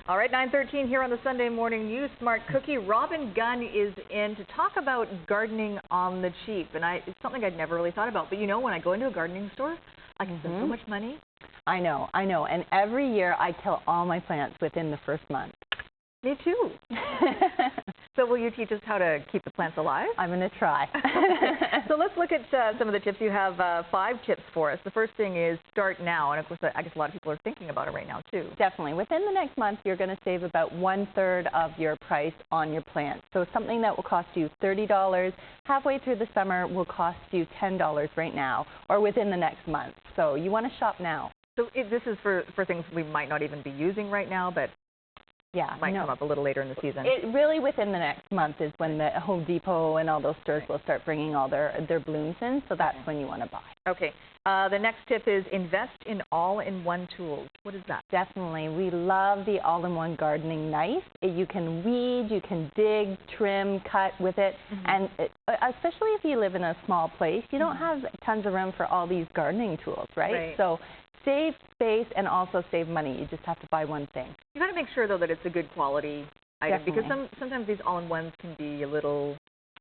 All right, 9:13 here on the Sunday Morning News. Smart Cookie. Robin Gunn is in to talk about gardening on the cheap. And it's something I'd never really thought about. But you know, when I go into a gardening store, I can spend so much money. I know. And every year I kill all my plants within the first month. Me too. So will you teach us how to keep the plants alive? I'm going to try. So let's look at some of the tips. You have 5 tips for us. The first thing is start now. And of course, I guess a lot of people are thinking about it right now too. Definitely. Within the next month, you're going to save about 1/3 of your price on your plants. So something that will cost you $30 halfway through the summer will cost you $10 right now or within the next month. So you want to shop now. So this is for things we might not even be using right now, but might come up a little later in the season. It really within the next month is when the Home Depot and all those stores will start bringing all their blooms in, so that's when you want to buy. Okay. The next tip is invest in all-in-one tools. What is that? Definitely. We love the all-in-one gardening knife. You can weed, you can dig, trim, cut with it, and especially if you live in a small place, you don't have tons of room for all these gardening tools, right? So save space and also save money. You just have to buy one thing. You got to make sure though that it's a good quality item because sometimes these all-in-ones can be a little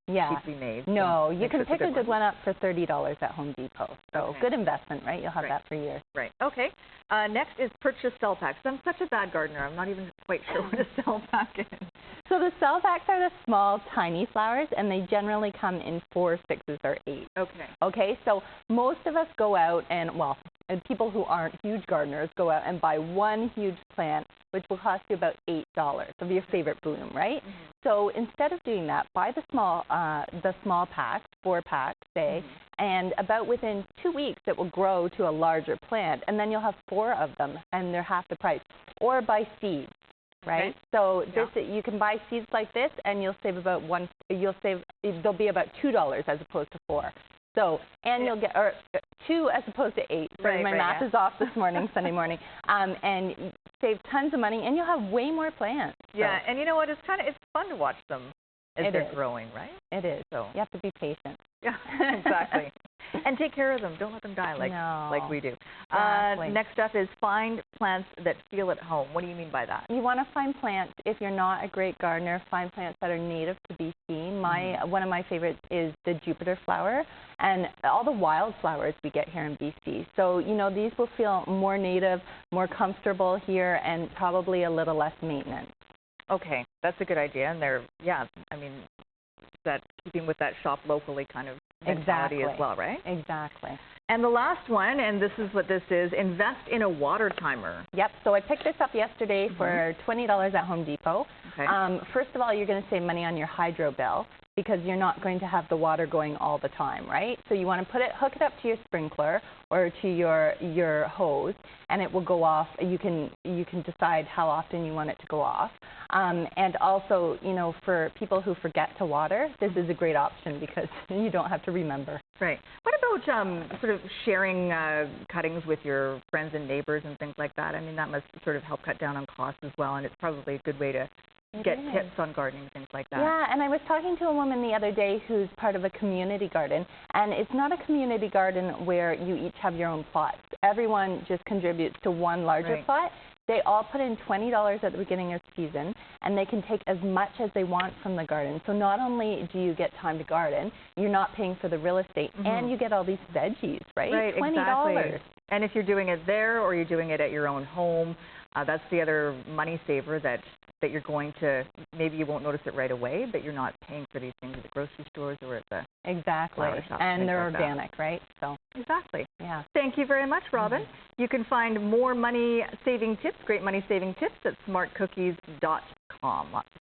cheaply made. No, you can pick a good one up for $30 at Home Depot. So good investment, right? You'll have that for years. Right. Okay. Next is purchase cell packs. I'm such a bad gardener. I'm not even quite sure what a cell pack is. So the cell packs are the small, tiny flowers, and they generally come in 4, 6s, or 8s. Okay. Okay. So most of us go out and people who aren't huge gardeners go out and buy one huge plant, which will cost you about $8 of your favorite bloom, right? So instead of doing that, buy the small packs, 4 packs, say, and about within 2 weeks it will grow to a larger plant, and then you'll have 4 of them, and they're half the price. Or buy seeds, right? So you can buy seeds like this, and you'll save about they'll be about $2 as opposed to 4. So, and you'll get 2 as opposed to 8. So my math is off this morning, Sunday morning. And save tons of money, and you'll have way more plants. Yeah, and you know what? It's fun to watch them as they're growing, right? It is. So you have to be patient. Yeah, exactly. And take care of them. Don't let them die like we do. Exactly. Next up is find plants that feel at home. What do you mean by that? You want to find plants, if you're not a great gardener, find plants that are native to BC. One of my favorites is the Jupiter flower and all the wildflowers we get here in BC. So, you know, these will feel more native, more comfortable here, and probably a little less maintenance. Okay, that's a good idea. And they're, I mean, that keeping with that shop locally kind of mentality as well, right? Exactly. And the last one, and this is what this is, invest in a water timer. Yep, so I picked this up yesterday for $20 at Home Depot. Okay. First of all, you're going to save money on your hydro bill because you're not going to have the water going all the time, right? So you want to hook it up to your sprinkler or to your hose, and it will go off. You can decide how often you want it to go off. And also, you know, for people who forget to water, this is a great option because you don't have to remember. Right. What about sort of sharing cuttings with your friends and neighbors and things like that? I mean, that must sort of help cut down on costs as well, and it's probably a good way to get tips on gardening, things like that. Yeah, and I was talking to a woman the other day who's part of a community garden, and it's not a community garden where you each have your own plots. Everyone just contributes to one larger plot. They all put in $20 at the beginning of the season, and they can take as much as they want from the garden. So not only do you get time to garden, you're not paying for the real estate, and you get all these veggies, right? Right, $20. Exactly. And if you're doing it there or you're doing it at your own home, that's the other money saver that you're going to, maybe you won't notice it right away, but you're not paying for these things at the grocery stores or at the flower shops. And they're organic, right? So exactly. Yeah. Thank you very much, Robin. You can find more money-saving tips, great money-saving tips at smartcookies.com. Lots of